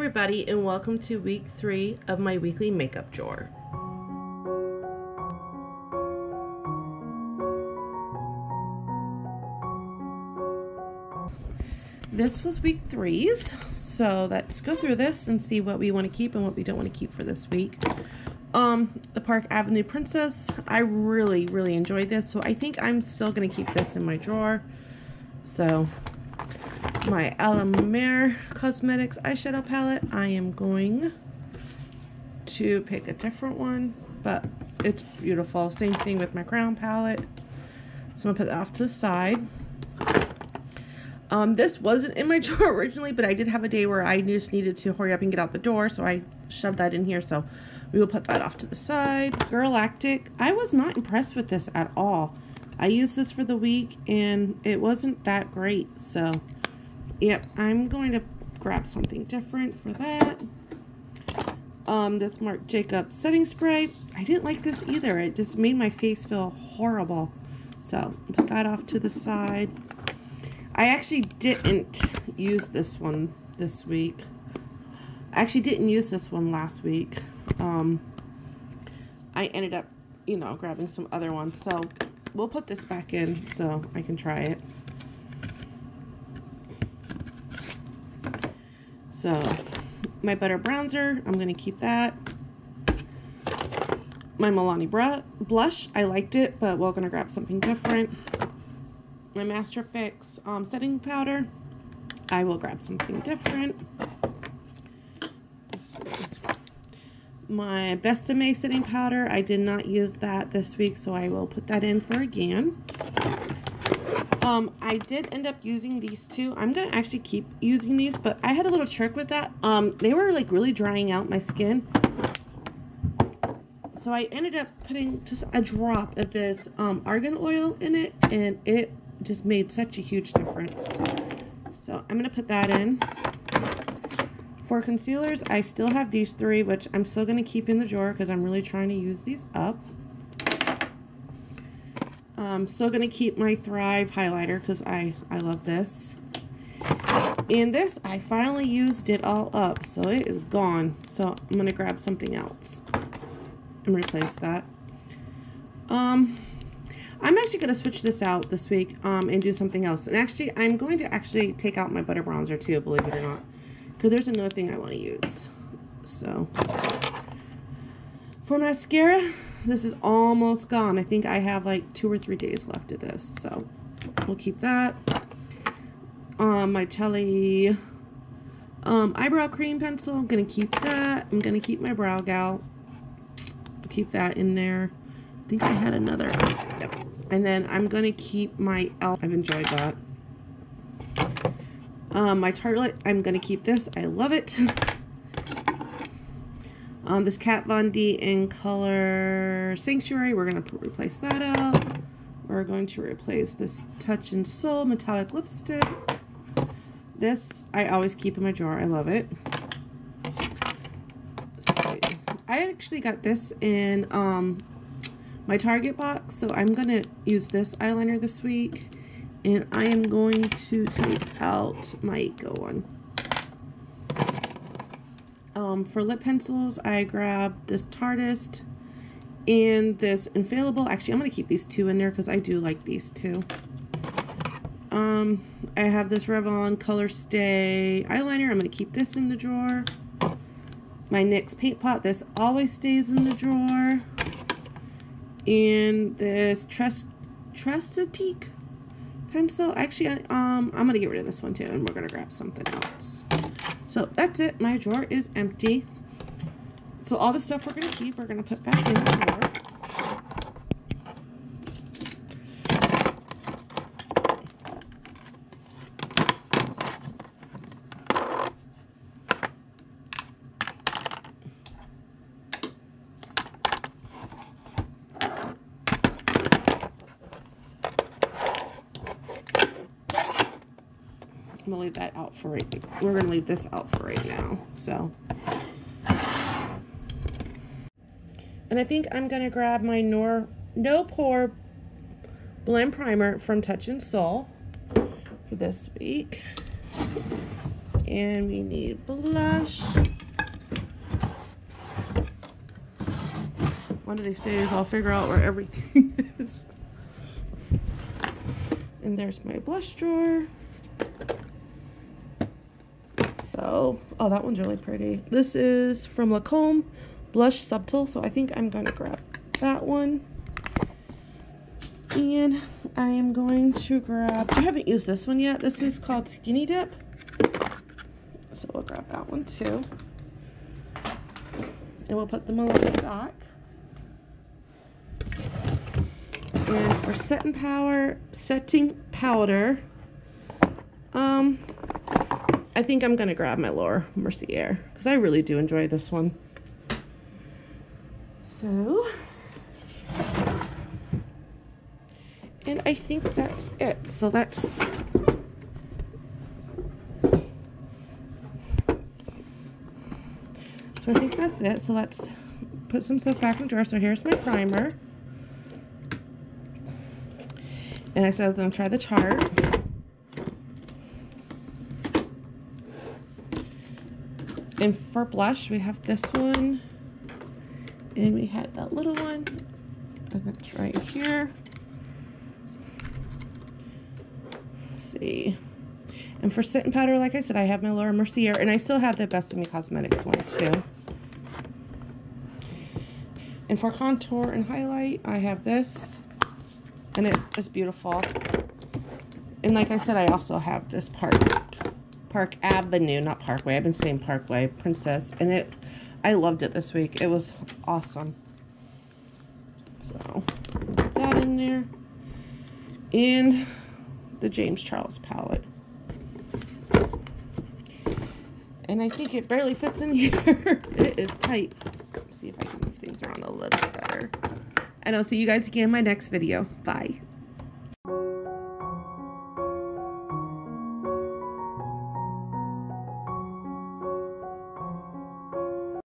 everybody, and welcome to week 3 of my weekly makeup drawer. This was week 3's, so let's go through this and see what we want to keep and what we don't want to keep for this week. The Park Avenue Princess, I really enjoyed this, so I think I'm still going to keep this in my drawer. So my A La Mer Cosmetics eyeshadow palette, I am going to pick a different one, but it's beautiful. Same thing with my Crown palette. So I'm gonna put that off to the side. This wasn't in my drawer originally, but I did have a day where I just needed to hurry up and get out the door, so I shoved that in here. So we will put that off to the side. Girlactic, I was not impressed with this at all. I used this for the week and it wasn't that great, so yep, I'm going to grab something different for that. This Marc Jacobs setting spray, I didn't like this either. It just made my face feel horrible, so put that off to the side. I actually didn't use this one this week. I actually didn't use this one last week. I ended up, grabbing some other ones, so we'll put this back in so I can try it. So my Butter Bronzer, I'm going to keep that. My Milani blush, I liked it, but we're going to grab something different. My Master Fix setting powder, I will grab something different. Let's see. My Besame setting powder, I did not use that this week, so I will put that in for again. I did end up using these two. I'm going to actually keep using these, but I had a little trick with that. They were like really drying out my skin. So I ended up putting just a drop of this argan oil in it, and it just made such a huge difference. So I'm going to put that in. For concealers, I still have these three, which I'm still going to keep in the drawer because I'm really trying to use these up. I'm still going to keep my Thrive highlighter because I love this. And this, I finally used it all up, so it is gone. So I'm going to grab something else and replace that. I'm actually going to switch this out this week and do something else. And actually, I'm going to actually take out my Butter Bronzer too, believe it or not. Because there's another thing I want to use. So, for mascara, this is almost gone. I think I have like 2 or 3 days left of this. So, we'll keep that. My Chelly eyebrow cream pencil, I'm going to keep that. I'm going to keep my Brow Gal. Keep that in there. I think I had another. Yep. And then I'm going to keep my e.l.f. I've enjoyed that. My Tartelette, I'm going to keep this. I love it. This Kat Von D in color Sanctuary, we're going to replace that out. We're going to replace this Touch and Soul metallic lipstick. This, I always keep in my drawer. I love it. I actually got this in my Target box, so I'm going to use this eyeliner this week. And I am going to take out my Eco one. For lip pencils, I grabbed this Tartist and this Infallible. Actually, I'm going to keep these two in there because I do like these two. I have this Revlon Color Stay eyeliner. I'm going to keep this in the drawer. My NYX Paint Pot. This always stays in the drawer. And this Trestatique pencil. Actually, I'm going to get rid of this one too, and we're going to grab something else. So that's it. My drawer is empty. So all the stuff we're going to keep, we're going to put back in the drawer. I'm gonna leave that out for right. We're gonna leave this out for right now. So, and I think I'm gonna grab my No Pore Blend Primer from Touch and Soul for this week. And we need blush. One of these days I'll figure out where everything is. And there's my blush drawer. So, oh, that one's really pretty. This is from Lancome Blush Subtle. So I think I'm going to grab that one. And I am going to grab, I haven't used this one yet. This is called Skinny Dip. So we'll grab that one too. And we'll put them a little back. And for setting powder, I think I'm gonna grab my Laura Mercier because I really do enjoy this one. So, and I think that's it. So that's I think that's it. So let's put some stuff back in the drawer. So here's my primer. And I said I was going to try the Tarte. And for blush, we have this one. And we had that little one. And that's right here. Let's see. And for setting powder, like I said, I have my Laura Mercier. And I still have the Best of Me Cosmetics one, too. And for contour and highlight, I have this. And it's beautiful. And like I said, I also have this Park Avenue, not Parkway. I've been saying Parkway, Princess. And I loved it this week. It was awesome. So, put that in there. And the James Charles palette. And I think it barely fits in here. It is tight. Let's see if I can move things around a little better. And I'll see you guys again in my next video. Bye.